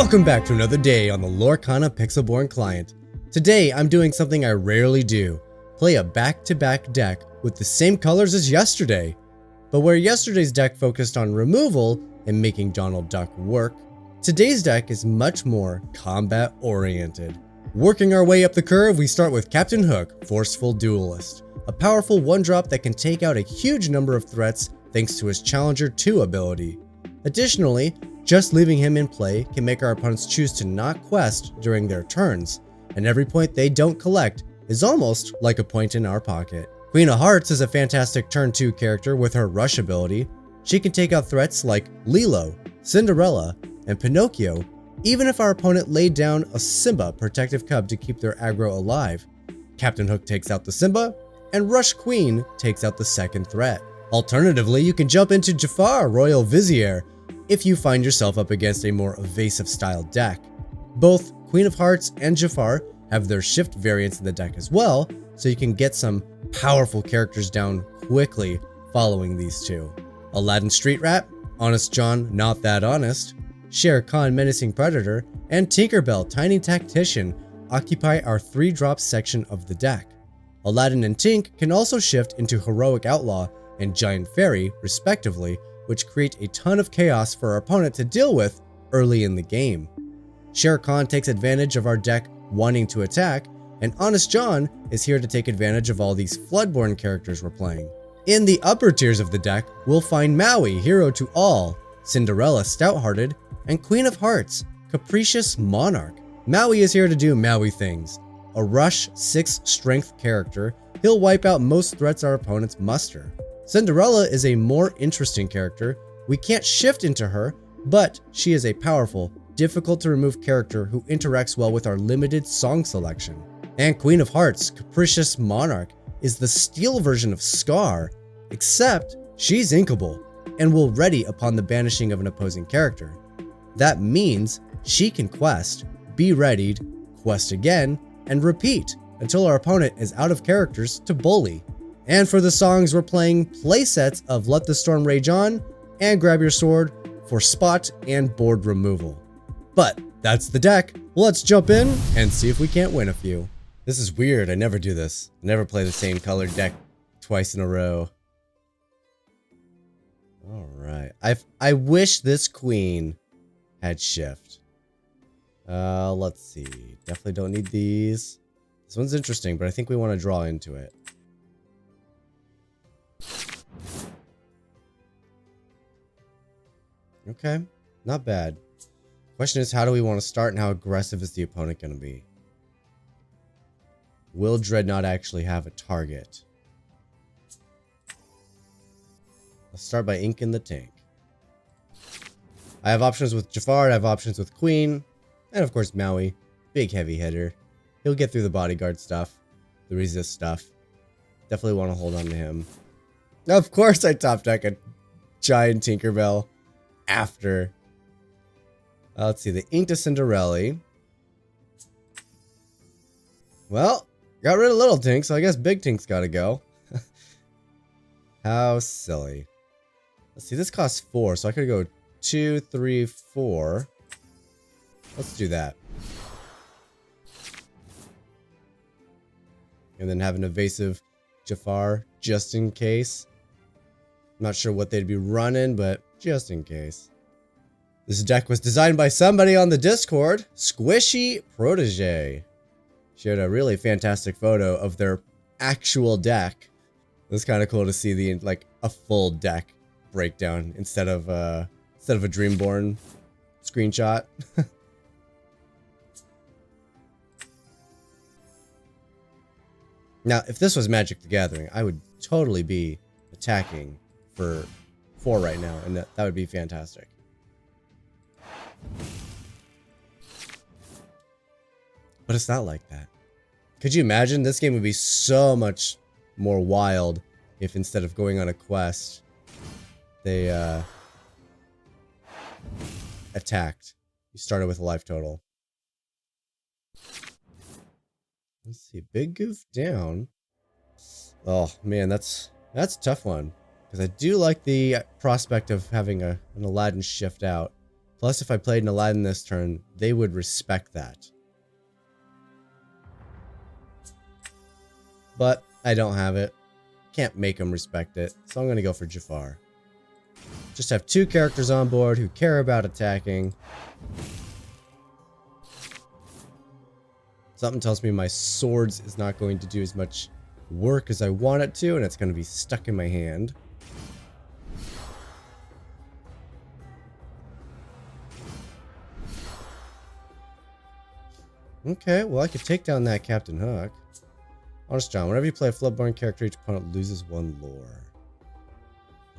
Welcome back to another day on the Lorcana pixelborn client. Today I'm doing something I rarely do, play a back-to-back deck with the same colors as yesterday. But where yesterday's deck focused on removal and making Donald Duck work, today's deck is much more combat oriented. Working our way up the curve, we start with Captain Hook Forceful Duelist, a powerful 1-drop that can take out a huge number of threats thanks to his Challenger 2 ability. Additionally, just leaving him in play can make our opponents choose to not quest during their turns, and every point they don't collect is almost like a point in our pocket. Queen of Hearts is a fantastic turn 2 character with her rush ability. She can take out threats like Lilo, Cinderella, and Pinnochio, even if our opponent laid down a Simba Protective Cub to keep their aggro alive. Captain Hook takes out the Simba, and Rush Queen takes out the second threat. Alternatively, you can jump into Jafar Royal Vizier if you find yourself up against a more evasive style deck. Both Queen of Hearts and Jafar have their shift variants in the deck as well, so you can get some powerful characters down quickly following these two. Aladdin Street Rat, Honest John Not That Honest, Shere Khan Menacing Predator, and Tinkerbell Tiny Tactician occupy our 3-drop section of the deck. Aladdin and Tink can also shift into Heroic Outlaw and Giant Fairy, respectively, which create a ton of chaos for our opponent to deal with early in the game. Shere Khan takes advantage of our deck wanting to attack, and Honest John is here to take advantage of all these Floodborn characters we're playing. In the upper tiers of the deck, we'll find Maui, Hero to All, Cinderella Stout-Hearted, and Queen of Hearts, Capricious Monarch. Maui is here to do Maui things. A rush 6 strength character, he'll wipe out most threats our opponents muster. Cinderella is a more interesting character. We can't shift into her, but she is a powerful, difficult to remove character who interacts well with our limited song selection. And Queen of Hearts, Capricious Monarch, is the steel version of Scar, except she's inkable and will ready upon the banishing of an opposing character. That means she can quest, be readied, quest again, and repeat until our opponent is out of characters to bully. And for the songs, we're playing playsets of Let the Storm Rage On and Grab Your Sword for spot and board removal. But that's the deck. Let's jump in and see if we can't win a few. This is weird. I never do this. I never play the same colored deck twice in a row. All right. I wish this queen had shift. Let's see. Definitely don't need these. This one's interesting, but I think we want to draw into it. Okay, not bad. Question is, how do we want to start and how aggressive is the opponent going to be? Will Dreadnought actually have a target? Let's start by inking the tank. I have options with Jafar, I have options with Queen, and of course Maui. Big heavy hitter. He'll get through the bodyguard stuff, the resist stuff. Definitely want to hold on to him. Of course I top deck a giant Tinkerbell after. Let's see, the inked Cinderella. Well, got rid of Little Tink, so I guess Big Tink's gotta go. How silly. Let's see, this costs 4, so I could go 2, 3, 4. Let's do that. And then have an evasive Jafar, just in case. Not sure what they'd be running, but just in case. This deck was designed by somebody on the Discord, Squishy Protege. Shared a really fantastic photo of their actual deck. It was kind of cool to see the a full deck breakdown instead of a Dreamborn screenshot. Now, if this was Magic the Gathering, I would totally be attacking for 4 right now, and that would be fantastic. But it's not like that. Could you imagine? This game would be so much more wild if instead of going on a quest, they attacked. You started with a life total. Let's see, big goof down. Oh man, that's a tough one. Because I do like the prospect of having an Aladdin shift out. Plus, if I played an Aladdin this turn, they would respect that. But I don't have it. Can't make them respect it, so I'm going to go for Jafar. Just have 2 characters on board who care about attacking. Something tells me my swords is not going to do as much work as I want it to, and it's going to be stuck in my hand. Okay, well I could take down that Captain Hook. Honest John, whenever you play a Floodborn character, each opponent loses 1 lore.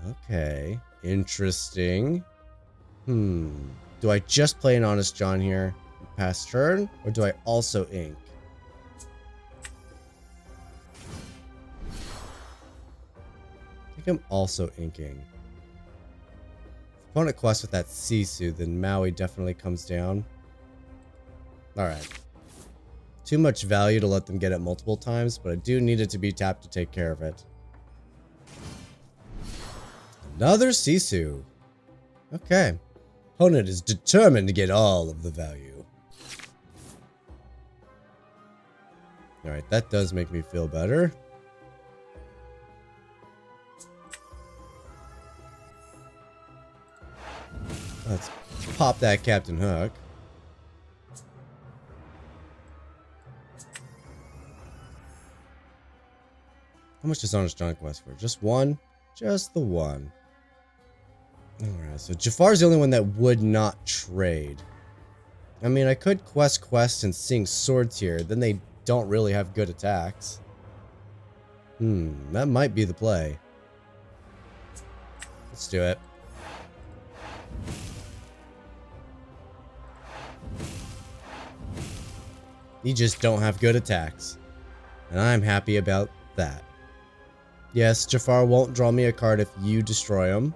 Okay, interesting. Do I just play an Honest John here, pass turn, or do I also ink? I think I'm also inking. If opponent quests with that Sisu, then Maui definitely comes down. Alright. Too much value to let them get it multiple times, but I do need it to be tapped to take care of it. Another Sisu. Okay. Opponent is determined to get all of the value. Alright, that does make me feel better. Let's pop that Captain Hook. How much does Honest John quest for? Just 1? Just the 1. Alright, so Jafar's the only one that would not trade. I mean, I could quest and sing swords here. Then they don't really have good attacks. That might be the play. Let's do it. You just don't have good attacks. And I'm happy about that. Yes, Jafar won't draw me a card if you destroy him.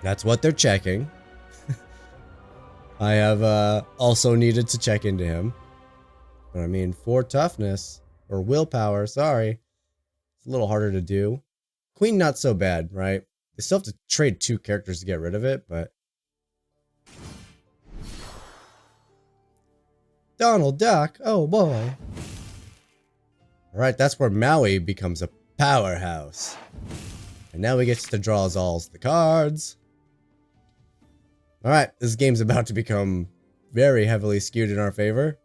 That's what they're checking. I have also needed to check into him. But I mean, 4 toughness, or willpower, sorry. It's a little harder to do. Queen not so bad, right? They still have to trade 2 characters to get rid of it, but... Donald Duck, oh boy. Alright, that's where Maui becomes a powerhouse. And now he gets to draw us all the cards. Alright, this game's about to become very heavily skewed in our favor.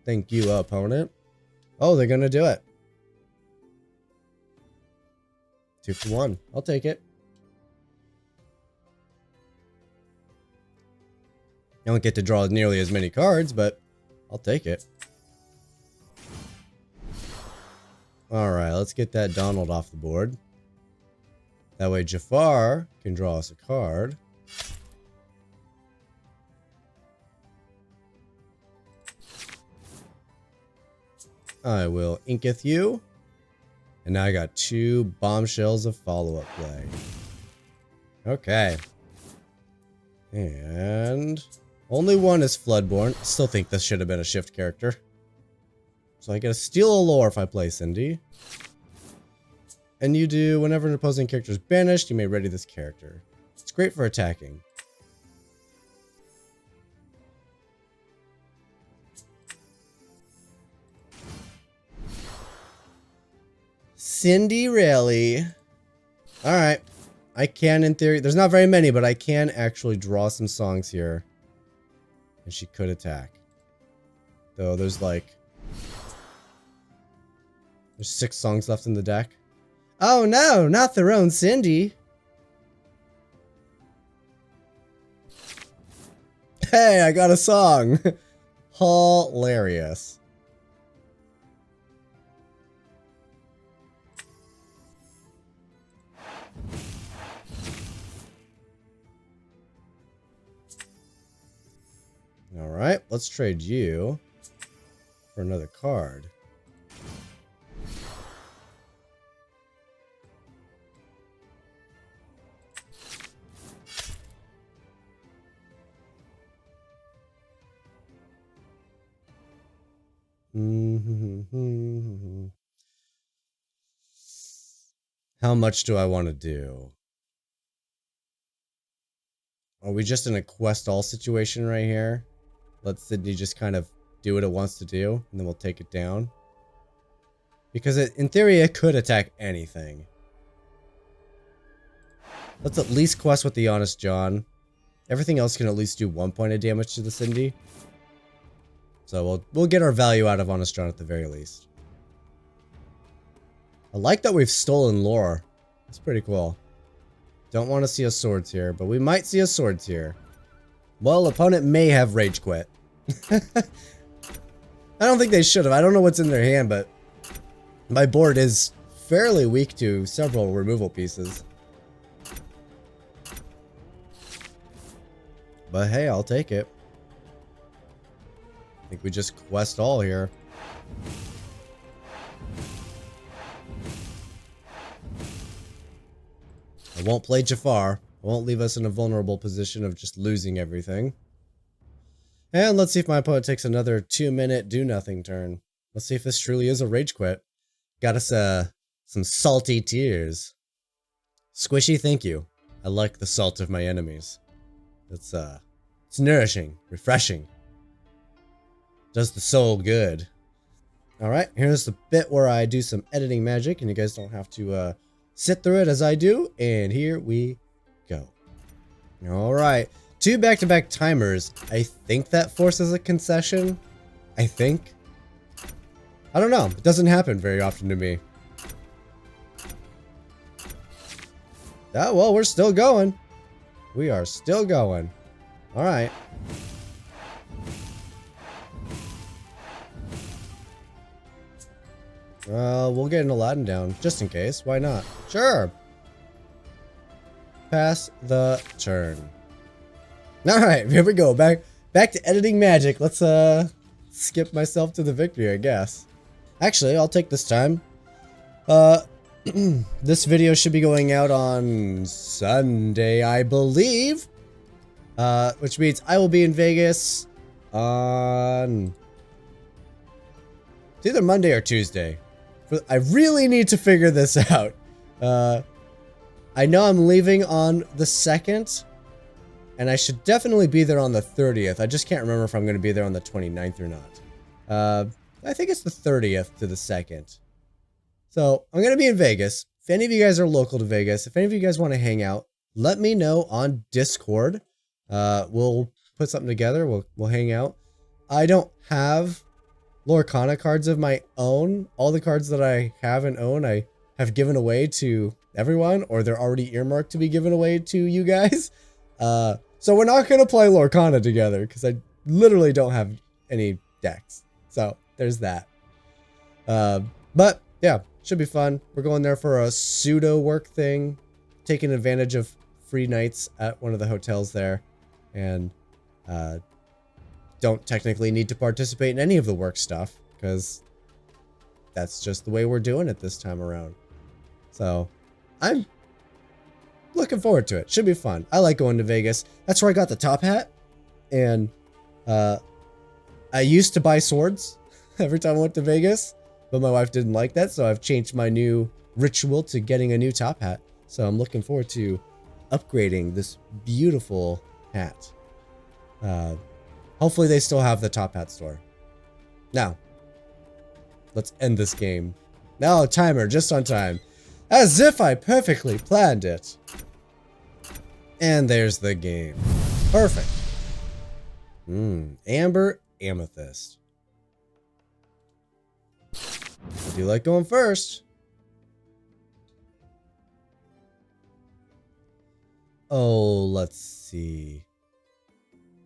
Thank you, opponent. Oh, they're gonna do it. 2 for 1. I'll take it. I don't get to draw nearly as many cards, but I'll take it. Alright, let's get that Donald off the board. That way Jafar can draw us a card. I will inketh you. And now I got 2 bombshells of follow-up play. Okay. And only 1 is Floodborn. I still think this should have been a shift character. So I get to steal a lore if I play Cindy. And you do, whenever an opposing character is banished, you may ready this character. It's great for attacking. Cindy, really? Alright. I can, in theory, there's not very many, but I can actually draw some songs here. And she could attack. Though there's like... There's 6 songs left in the deck. Oh no, not their own Cindy. Hey, I got a song. Hilarious. Alright, let's trade you for another card. How much do I want to do? Are we just in a quest all situation right here? Let Sydney just kind of do what it wants to do, and then we'll take it down. Because in theory, it could attack anything. Let's at least quest with the Honest John. Everything else can at least do 1 point of damage to the Cindy. So we'll get our value out of Honest John at the very least. I like that we've stolen lore. It's pretty cool. Don't want to see a swords here, but we might see a swords here. Well, opponent may have rage quit. I don't think they should have. I don't know what's in their hand, but my board is fairly weak to several removal pieces. But hey, I'll take it. I think we just quest all here. I won't play Jafar. I won't leave us in a vulnerable position of just losing everything. And let's see if my opponent takes another 2-minute do-nothing turn. Let's see if this truly is a rage quit. Got us some salty tears. Squishy, thank you. I like the salt of my enemies. It's nourishing, refreshing. Does the soul good. Alright, here's the bit where I do some editing magic, and you guys don't have to sit through it as I do, and here we go. Alright, 2 back-to-back timers. I think that forces a concession. I think. I don't know. It doesn't happen very often to me. Oh, well, we're still going. We are still going. Alright. We'll get an Aladdin down, just in case. Why not? Sure. Pass the turn. Alright, here we go. Back to editing magic. Let's skip myself to the victory, I guess. Actually, I'll take this time. This video should be going out on Sunday, I believe. Which means I will be in Vegas on... It's either Monday or Tuesday. I really need to figure this out. I know I'm leaving on the 2nd. And I should definitely be there on the 30th. I just can't remember if I'm going to be there on the 29th or not. I think it's the 30th to the 2nd. So, I'm going to be in Vegas. If any of you guys are local to Vegas, if any of you guys want to hang out, let me know on Discord. We'll put something together. We'll hang out. I don't have Lorcana cards of my own. All the cards that I have and own, I have given away to everyone, or they're already earmarked to be given away to you guys. So we're not going to play Lorcana together, because I literally don't have any decks. So, there's that. But, yeah, should be fun. We're going there for a pseudo work thing, taking advantage of free nights at one of the hotels there, and don't technically need to participate in any of the work stuff, because that's just the way we're doing it this time around. So, I'm looking forward to it. Should be fun. I like going to Vegas. That's where I got the top hat, and I used to buy swords every time I went to Vegas, but my wife didn't like that, so I've changed my new ritual to getting a new top hat. So I'm looking forward to upgrading this beautiful hat. Hopefully they still have the top hat store. Now, let's end this game. Now, timer, just on time. As if I perfectly planned it. And there's the game. Perfect. Amber Amethyst. I do like going first. Oh, let's see.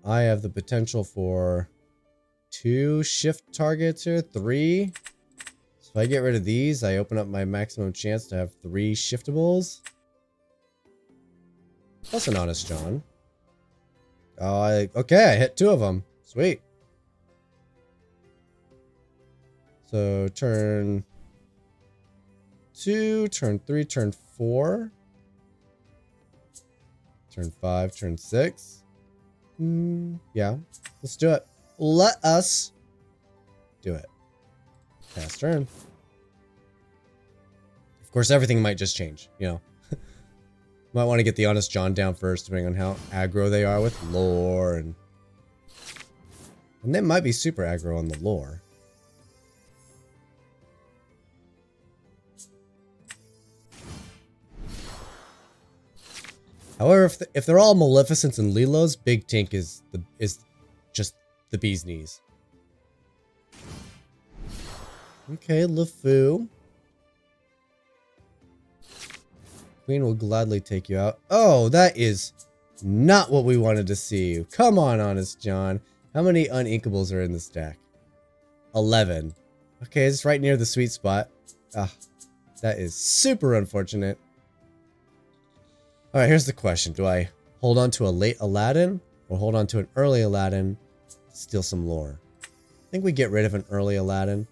I have the potential for 2 shift targets here, 3. So if I get rid of these, I open up my maximum chance to have 3 shiftables. Plus an Honest John. Oh, okay, I hit 2 of them. Sweet. So turn 2, turn 3, turn 4. Turn 5, turn 6. Yeah, let's do it. Let us do it. Pass turn. Of course, everything might just change, you know. Might want to get the Honest John down first, depending on how aggro they are with lore, and they might be super aggro on the lore. However, if they're all Maleficents and Lilos, Big Tink is just the bee's knees. Okay, LeFou. Queen will gladly take you out. Oh, that is not what we wanted to see. Come on, Honest John. How many uninkables are in this deck? 11. Okay, it's right near the sweet spot. Ah, that is super unfortunate. Alright, here's the question. Do I hold on to a late Aladdin or hold on to an early Aladdin to steal some lore? I think we get rid of an early Aladdin.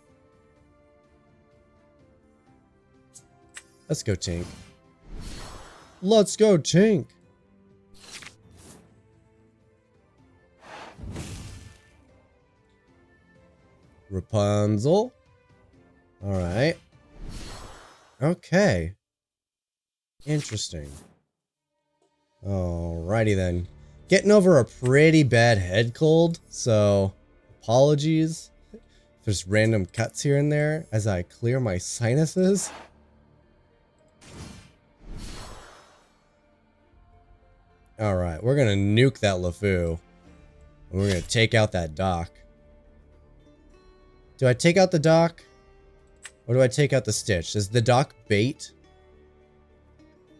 Let's go Tink. Let's go Tink. Rapunzel. Alright. Okay. Interesting. Alrighty then. Getting over a pretty bad head cold, so apologies. There's random cuts here and there as I clear my sinuses. Alright, we're gonna nuke that LeFou. And we're gonna take out that Doc. Do I take out the Doc? Or do I take out the Stitch? Is the Doc bait?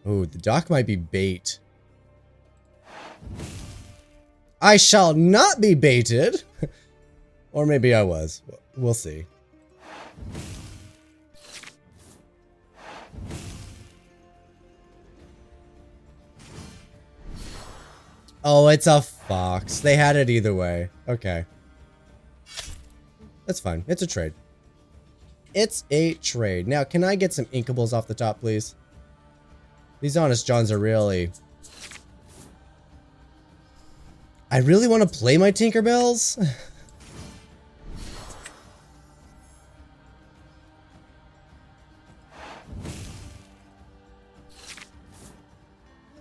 Oh, the Doc might be bait. I shall not be baited! Or maybe I was. We'll see. Oh, it's a fox. They had it either way. Okay. That's fine. It's a trade. It's a trade. Now, can I get some inkables off the top, please? These Honest Johns are really... I really want to play my Tinkerbells.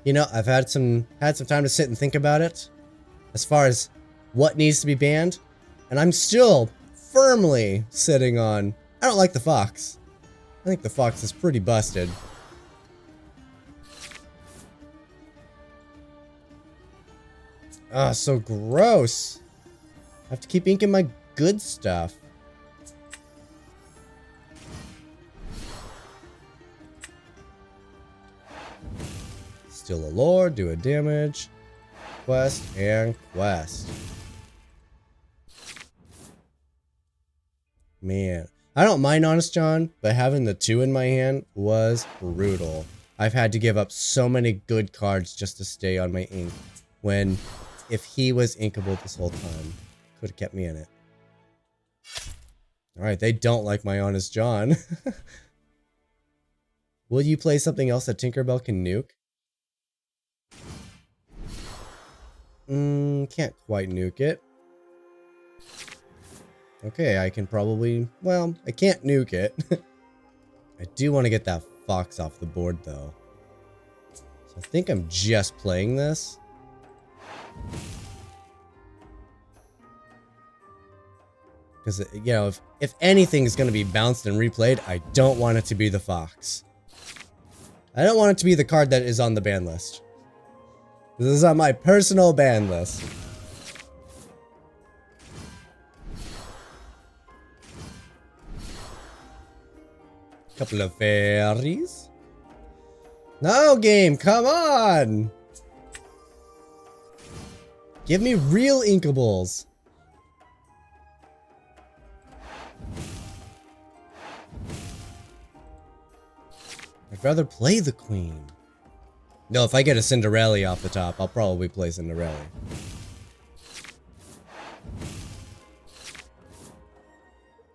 You know, I've had some time to sit and think about it as far as what needs to be banned, and I'm still firmly sitting on I don't like the fox. I think the fox is pretty busted. Ah, so gross. I have to keep inking my good stuff. Steal a lore, do a damage, quest, and quest. Man, I don't mind Honest John, but having the 2 in my hand was brutal. I've had to give up so many good cards just to stay on my ink, when if he was inkable this whole time, could have kept me in it. Alright, they don't like my Honest John. Will you play something else that Tinkerbell can nuke? Can't quite nuke it. Okay, I can probably... Well, I can't nuke it. I do want to get that fox off the board, though. So I think I'm just playing this. Because, you know, if anything is going to be bounced and replayed, I don't want it to be the fox. I don't want it to be the card that is on the ban list. This is on my personal ban list. Couple of fairies. No, game, come on! Give me real inkables. I'd rather play the queen. No, if I get a Cinderella off the top, I'll probably play Cinderella.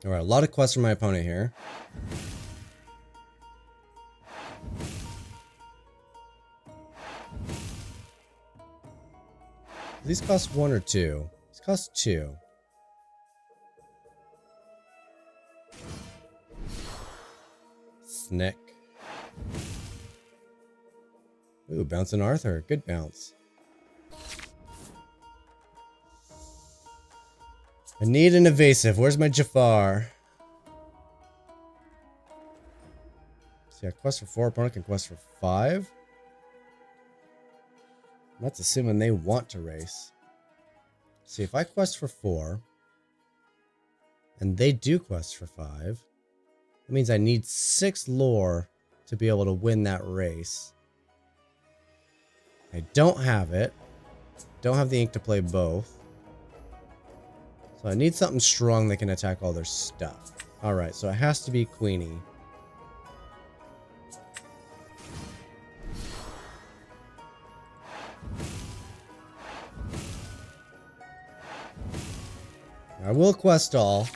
Alright, a lot of quests from my opponent here. Do these cost 1 or 2? These cost 2. Snick. Ooh, bouncing Arthur. Good bounce. I need an evasive. Where's my Jafar? See, I quest for 4. Opponent can quest for 5. That's assuming they want to race. See, if I quest for 4, and they do quest for 5, that means I need 6 lore to be able to win that race. I don't have it. Don't have the ink to play both. So I need something strong that can attack all their stuff. Alright, so it has to be Queenie. I will quest all.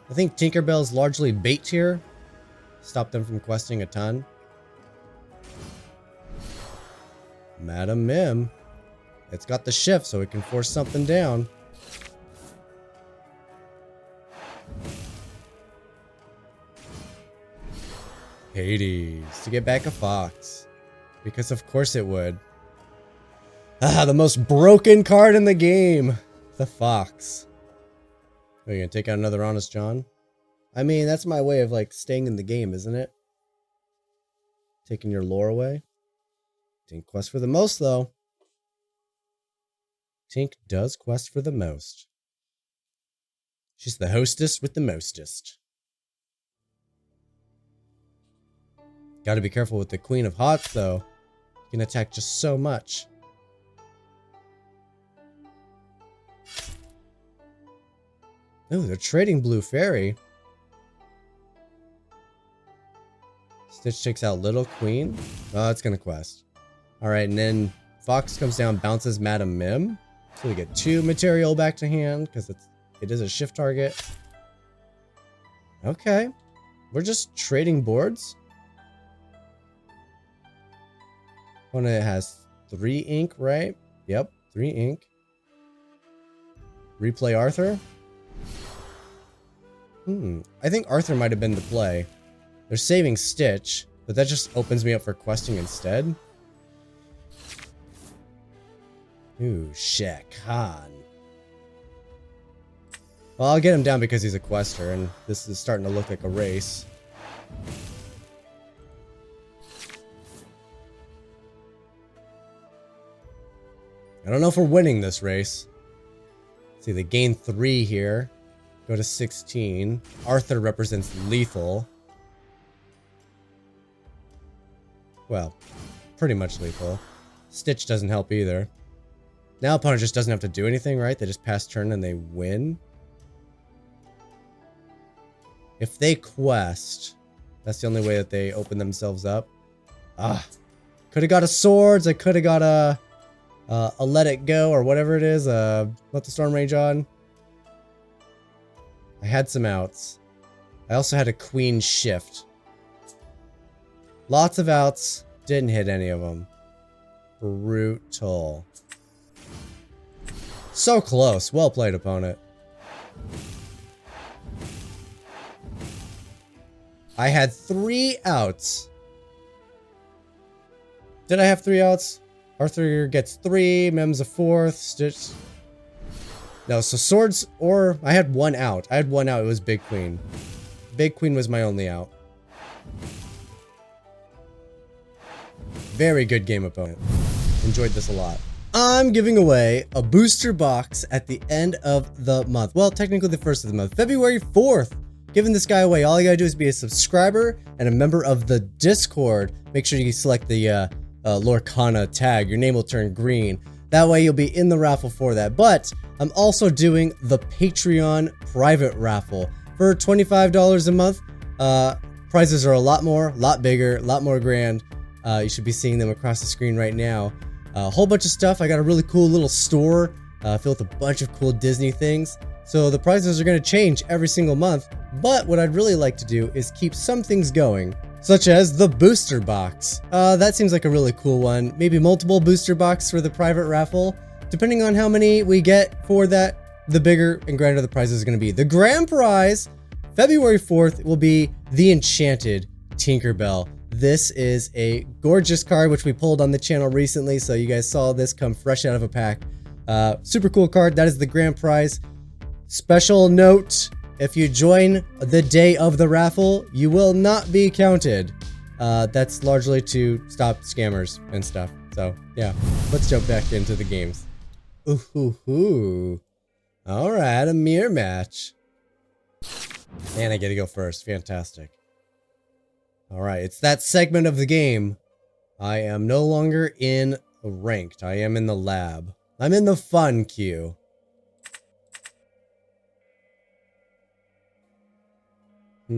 I think Tinkerbell's largely bait here. Stop them from questing a ton. Madam Mim. It's got the shift, so it can force something down. Hades. To get back a fox. Because of course it would. Ah, the most broken card in the game. The fox. Are you gonna take out another Honest John? I mean, that's my way of, like, staying in the game, isn't it? Taking your lore away. Tink quest for the most, though. Tink does quest for the most. She's the hostess with the mostest. Gotta be careful with the Queen of Hearts, though. You can attack just so much. Ooh, they're trading Blue Fairy. Stitch takes out Little Queen. Oh, it's gonna quest. Alright, and then Fox comes down, bounces Madam Mim. So we get 2 material back to hand, because it is a shift target. Okay. We're just trading boards. Opponent has 3 ink, right? Yep, 3 ink. Replay Arthur. I think Arthur might have been the play. They're saving Stitch, but that just opens me up for questing instead. Ooh, Shaq Khan. Well, I'll get him down because he's a quester, and this is starting to look like a race. I don't know if we're winning this race. See, they gain 3 here. Go to 16. Arthur represents lethal. Well, pretty much lethal. Stitch doesn't help either. Now opponent just doesn't have to do anything, right? They just pass turn and they win. If they quest, that's the only way that they open themselves up. Ah, could have got a swords. I could have got a let it go or whatever it is. Let the storm rage on. I had some outs. I also had a queen shift. Lots of outs. Didn't hit any of them. Brutal. So close. Well played, opponent. I had 3 outs. Did I have 3 outs? Arthur gets 3. Mem's a 4th. Stitch. No, so swords or... I had 1 out. I had 1 out. It was Big Queen. Big Queen was my only out. Very good game, opponent. Enjoyed this a lot. I'm giving away a booster box at the end of the month. Well, technically the first of the month. February 4th. Giving this guy away. All you gotta do is be a subscriber and a member of the Discord. Make sure you select the Lorcana tag. Your name will turn green. That way you'll be in the raffle for that. But I'm also doing the Patreon private raffle for $25 a month. Prizes are a lot more, a lot bigger, a lot more grand. You should be seeing them across the screen right now. A whole bunch of stuff. I got a really cool little store filled with a bunch of cool Disney things. So the prizes are going to change every single month. But what I'd really like to do is keep some things going, such as the booster box. That seems like a really cool one. Maybe multiple booster box for the private raffle. Depending on how many we get for that, the bigger and grander the prize is going to be. The grand prize, February 4th, will be the Enchanted Tinkerbell. This is a gorgeous card, which we pulled on the channel recently, so you guys saw this come fresh out of a pack. Super cool card. That is the grand prize. Special note, if you join the day of the raffle, you will not be counted. That's largely to stop scammers and stuff. So, yeah. Let's jump back into the games. Ooh. Alright, a mirror match. And I get to go first. Fantastic. Alright, it's that segment of the game. I am no longer in ranked. I am in the lab. I'm in the fun queue. I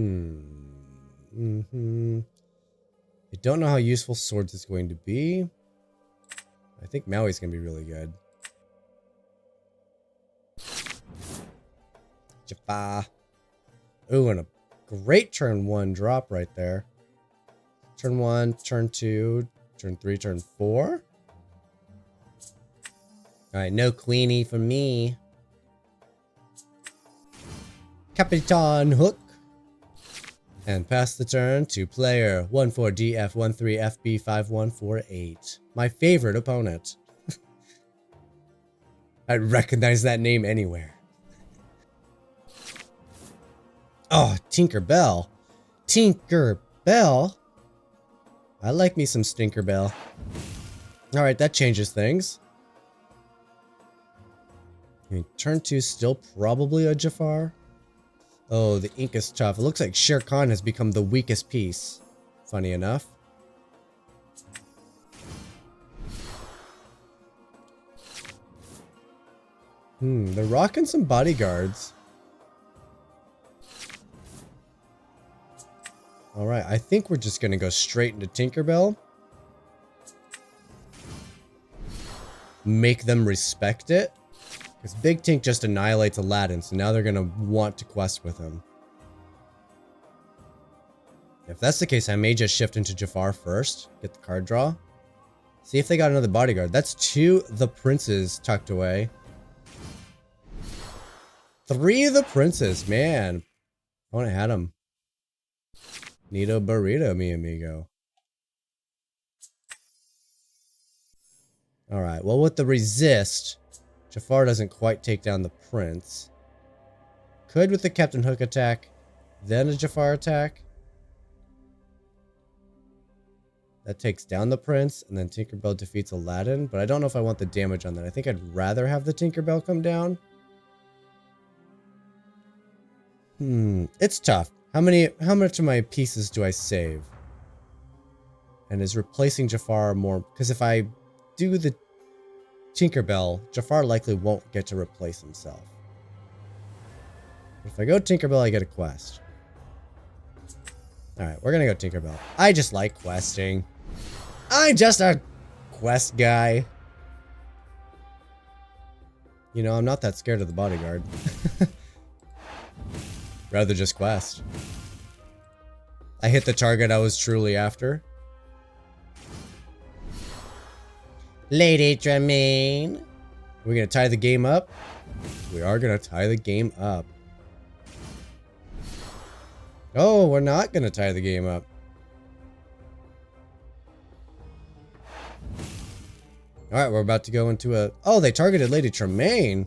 don't know how useful swords is going to be. I think Maui's going to be really good. Jaffa. Ooh, and a great turn 1 drop right there. Turn 1, turn 2, turn 3, turn 4. Alright, no queenie for me. Captain Hook. And pass the turn to player 14DF13FB5148. My favorite opponent. I'd recognize that name anywhere. Oh, Tinkerbell. Tinkerbell? I like me some Stinkerbell. Alright, that changes things. I mean, turn 2 still probably a Jafar. Oh, the ink is tough. It looks like Shere Khan has become the weakest piece. Funny enough. They're rocking some bodyguards. Alright, I think we're just gonna go straight into Tinkerbell. Make them respect it. Because Big Tink just annihilates Aladdin, so now they're gonna want to quest with him. If that's the case, I may just shift into Jafar first. Get the card draw. See if they got another bodyguard. That's 2 the princes tucked away. 3 of the princes, man. I wanna had him. Nito burrito, mi amigo. Alright, well with the resist, Jafar doesn't quite take down the prince. Could with the Captain Hook attack, then a Jafar attack. That takes down the prince, and then Tinkerbell defeats Aladdin, but I don't know if I want the damage on that. I think I'd rather have the Tinkerbell come down. It's tough. How much of my pieces do I save? And is replacing Jafar more... Because if I do the Tinkerbell, Jafar likely won't get to replace himself. If I go Tinkerbell, I get a quest. Alright, we're gonna go Tinkerbell. I just like questing. I'm just a quest guy. You know, I'm not that scared of the bodyguard. Rather just quest. I hit the target I was truly after. Lady Tremaine. We're gonna tie the game up. We are gonna tie the game up. Oh, we're not gonna tie the game up. Alright, we're about to go into a... Oh, they targeted Lady Tremaine.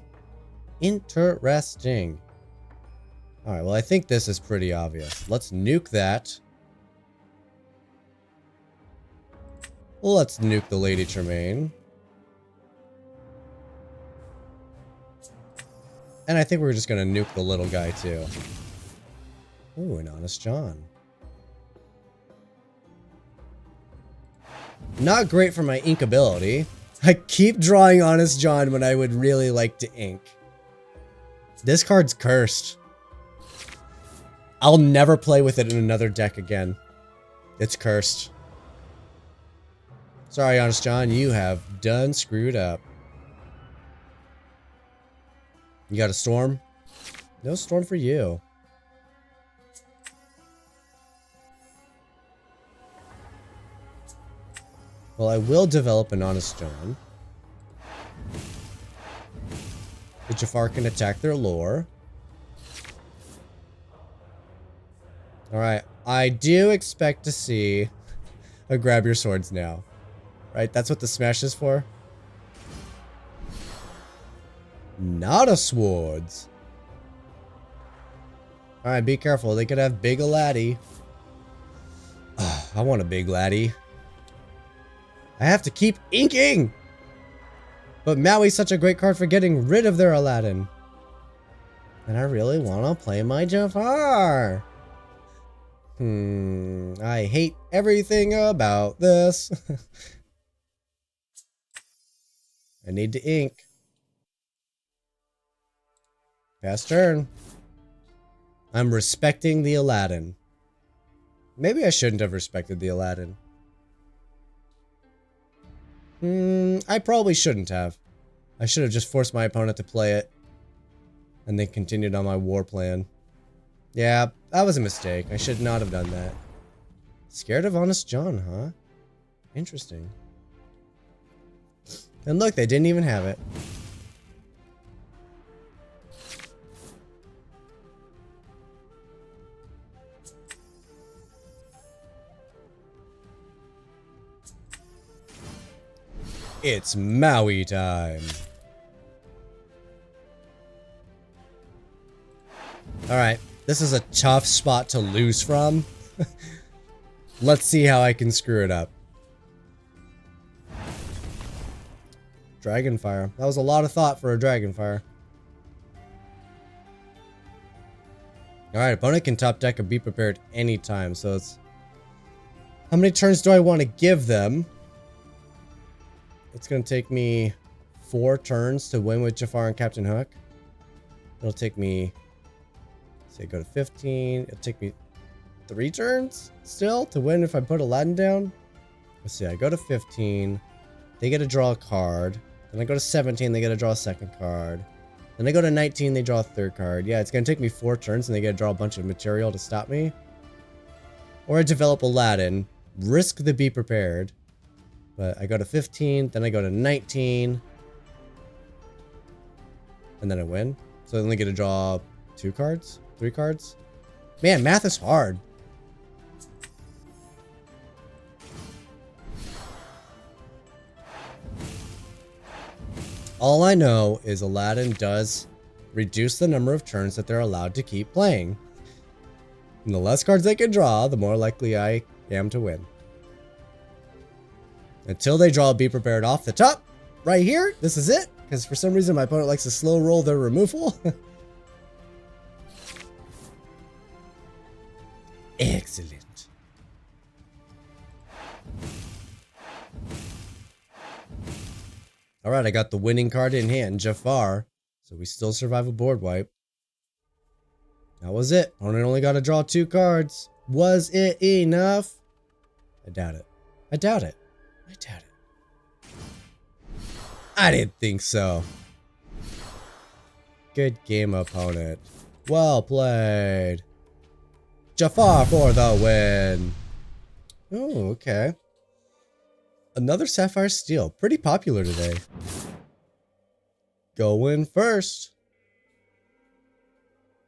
Interesting. Alright, well I think this is pretty obvious. Let's nuke that. Let's nuke the Lady Tremaine. And I think we're just gonna nuke the little guy too. Ooh, an Honest John. Not great for my ink ability. I keep drawing Honest John when I would really like to ink. This card's cursed. I'll never play with it in another deck again. It's cursed. Sorry, Honest John, you have done screwed up. You got a storm? No storm for you. Well, I will develop an Honest John. The Jafar can attack their lore. Alright, I do expect to see grab your swords now. Right? That's what the smash is for. Not a swords. Alright, be careful. They could have big laddie. Oh, I want a big laddie. I have to keep inking! But Maui's such a great card for getting rid of their Aladdin. And I really want to play my Jafar. I hate everything about this. I need to ink. Pass turn. I'm respecting the Aladdin. Maybe I shouldn't have respected the Aladdin. I probably shouldn't have. I should have just forced my opponent to play it. And then continued on my war plan. Yeah, that was a mistake. I should not have done that. Scared of Honest John, huh? Interesting. And look, they didn't even have it. It's Maui time. Alright, this is a tough spot to lose from. Let's see how I can screw it up. Dragonfire. That was a lot of thought for a Dragonfire. Alright, opponent can top deck or be prepared anytime, so it's... How many turns do I want to give them? It's going to take me 4 turns to win with Jafar and Captain Hook. It'll take me... Say go to 15. It'll take me 3 turns still to win if I put Aladdin down. Let's see, I go to 15. They get to draw a card. Then I go to 17, they get to draw a second card. Then I go to 19, they draw a third card. Yeah, it's going to take me 4 turns and they get to draw a bunch of material to stop me. Or I develop Aladdin, risk the be prepared. But I go to 15, then I go to 19. And then I win. So I only get to draw 2 cards? 3 cards? Man, math is hard. All I know is Aladdin does reduce the number of turns that they're allowed to keep playing. And the less cards they can draw, the more likely I am to win. Until they draw Be Prepared off the top, right here, this is it. Because for some reason my opponent likes to slow roll their removal. Excellent. Alright, I got the winning card in hand, Jafar. So we still survive a board wipe. That was it. Opponent only got to draw 2 cards. Was it enough? I doubt it. I doubt it. I doubt it. I didn't think so. Good game, opponent. Well played. Jafar for the win. Oh, okay. Another Sapphire Steel. Pretty popular today. Going first.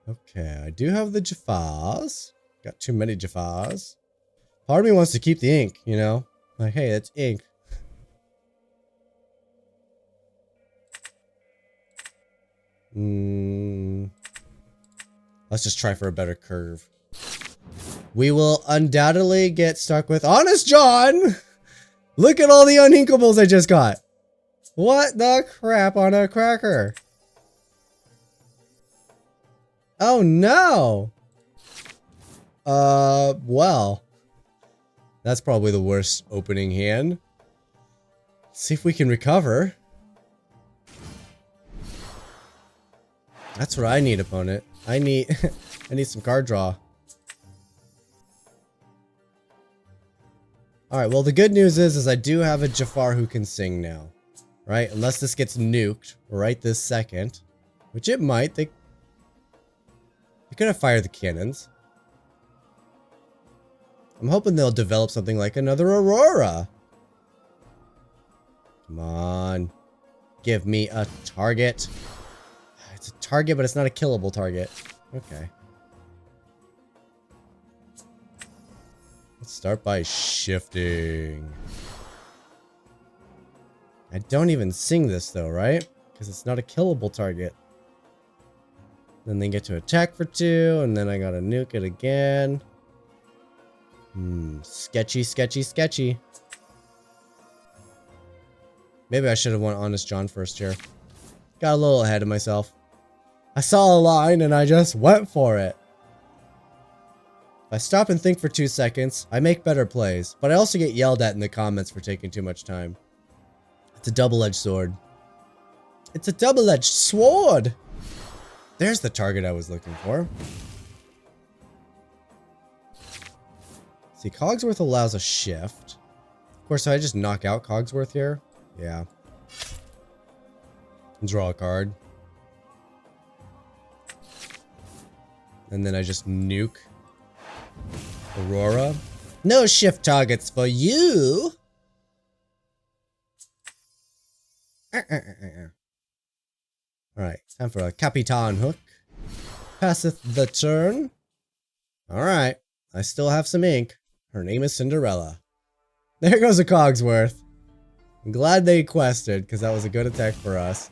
Okay, I do have the Jafars. Got too many Jafars. Part of me wants to keep the ink, you know? Like, hey, it's ink. Let's just try for a better curve. We will undoubtedly get stuck with Honest John! Look at all the uninkables I just got. What the crap on a cracker? Oh no! Well. That's probably the worst opening hand. Let's see if we can recover. That's what I need, opponent. I need I need some card draw. Alright, well the good news is I do have a Jafar who can sing now. Right? Unless this gets nuked right this second. Which it might. They could have fired the cannons. I'm hoping they'll develop something like another Aurora. Come on. Give me a target. It's a target, but it's not a killable target. Okay. Let's start by shifting. I don't even sing this though, right? Because it's not a killable target. Then they get to attack for 2, and then I gotta nuke it again. Sketchy, sketchy, sketchy. Maybe I should have went Honest John first here. Got a little ahead of myself. I saw a line and I just went for it. If I stop and think for 2 seconds, I make better plays, but I also get yelled at in the comments for taking too much time. It's a double-edged sword. It's a double-edged sword! There's the target I was looking for. See, Cogsworth allows a shift. Of course, I just knock out Cogsworth here. Yeah. Draw a card. And then I just nuke Aurora. No shift targets for you! Alright, time for a Captain Hook. Passeth the turn. Alright, I still have some ink. Her name is Cinderella. There goes a Cogsworth. I'm glad they quested, because that was a good attack for us.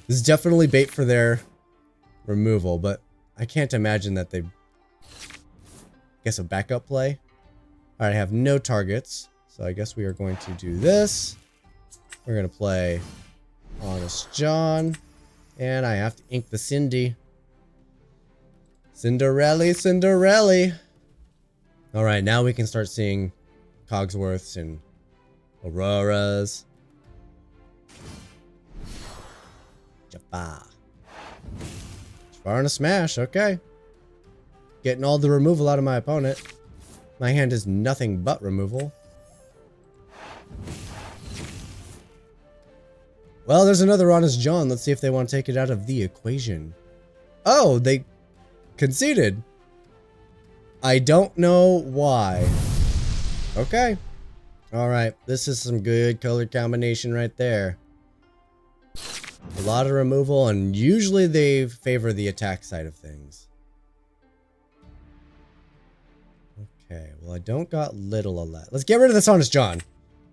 This is definitely bait for their removal, but I can't imagine that they... Guess a backup play? Alright, I have no targets, so I guess we are going to do this. We're going to play Honest John, and I have to ink the Cindy. Cinderella, Cinderella. Alright, now we can start seeing Cogsworths and Auroras. Jafar. Jafar and a smash, okay. Getting all the removal out of my opponent. My hand is nothing but removal. Well, there's another Honest John. Let's see if they want to take it out of the equation. Oh, they conceded. I don't know why. Okay. Alright, this is some good color combination right there. A lot of removal, and usually they favor the attack side of things. Okay, well I don't got little of that. Let's get rid of this Honest John.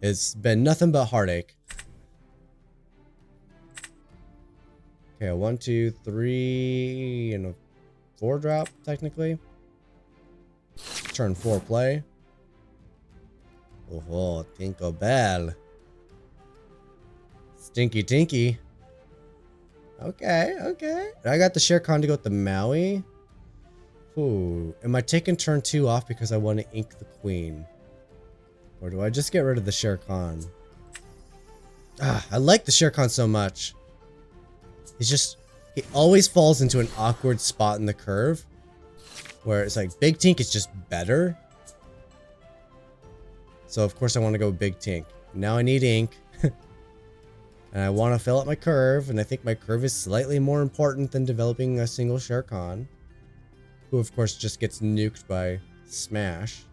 It's been nothing but heartache. Okay, a 1, 2, 3, and a 4 drop, technically. Turn 4 play. Oh, Tinkerbell. Stinky Tinky. Okay, okay. I got the Shere Khan to go with the Maui. Ooh, am I taking turn 2 off because I want to ink the Queen? Or do I just get rid of the Shere Khan? Ah, I like the Shere Khan so much. He's just... He always falls into an awkward spot in the curve. Where it's like, Big Tink is just better. So of course I want to go Big Tink. Now I need ink. And I want to fill up my curve. And I think my curve is slightly more important than developing a single Shere Khan. Who of course just gets nuked by Smash.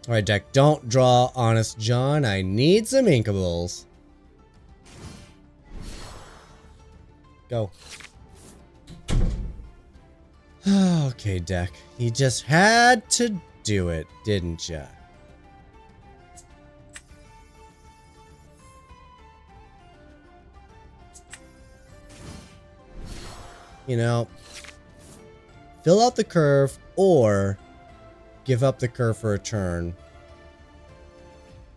Alright deck, don't draw Honest John. I need some inkables. Go. Okay, deck. You just had to do it, didn't ya? You know, fill out the curve or give up the curve for a turn.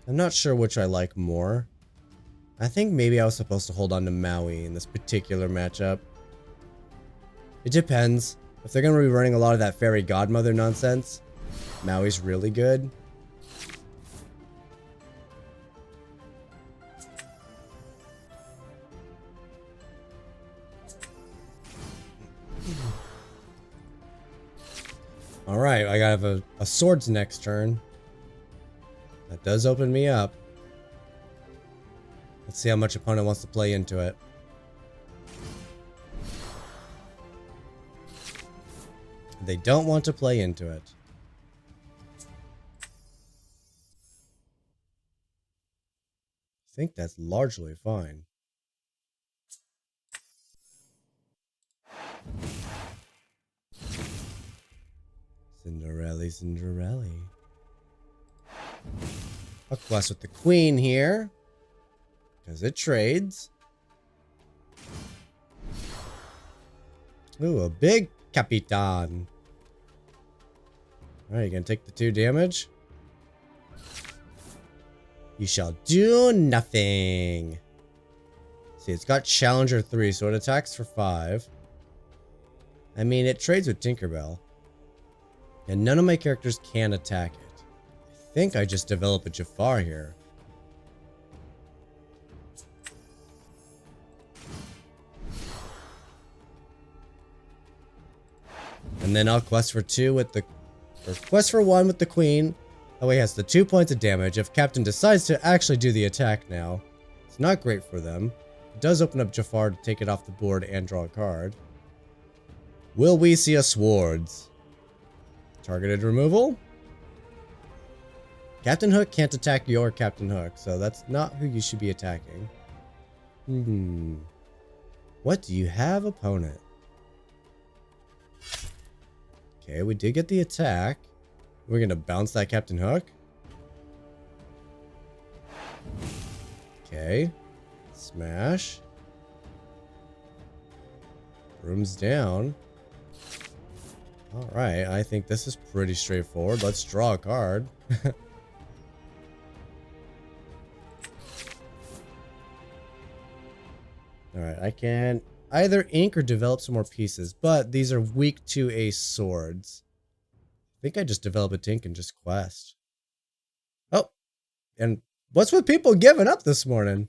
I'm not sure which I like more. I think maybe I was supposed to hold on to Maui in this particular matchup. It depends. If they're going to be running a lot of that fairy godmother nonsense, Maui's really good. Alright, I got a swords next turn. That does open me up. Let's see how much opponent wants to play into it. They don't want to play into it. I think that's largely fine. Cinderella, Cinderella. I'll quest with the queen here, because it trades. Ooh, a big Capitan. Alright, you gonna take the 2 damage? You shall do nothing. See, it's got Challenger 3, so it attacks for 5. I mean, it trades with Tinkerbell. And none of my characters can attack it. I think I just develop a Jafar here. And then I'll quest for 2 with the... Or quest for 1 with the queen. That way it has the 2 points of damage if Captain decides to actually do the attack now. It's not great for them. It does open up Jafar to take it off the board and draw a card. Will we see a Swords? Targeted removal? Captain Hook can't attack your Captain Hook, so that's not who you should be attacking. What do you have, opponent? Okay, we did get the attack. We're gonna bounce that Captain Hook. Okay. Smash. Room's down. Alright, I think this is pretty straightforward. Let's draw a card. Alright, I can either ink or develop some more pieces, but these are weak to a swords. I think I just develop a tink and just quest. Oh, and what's with people giving up this morning?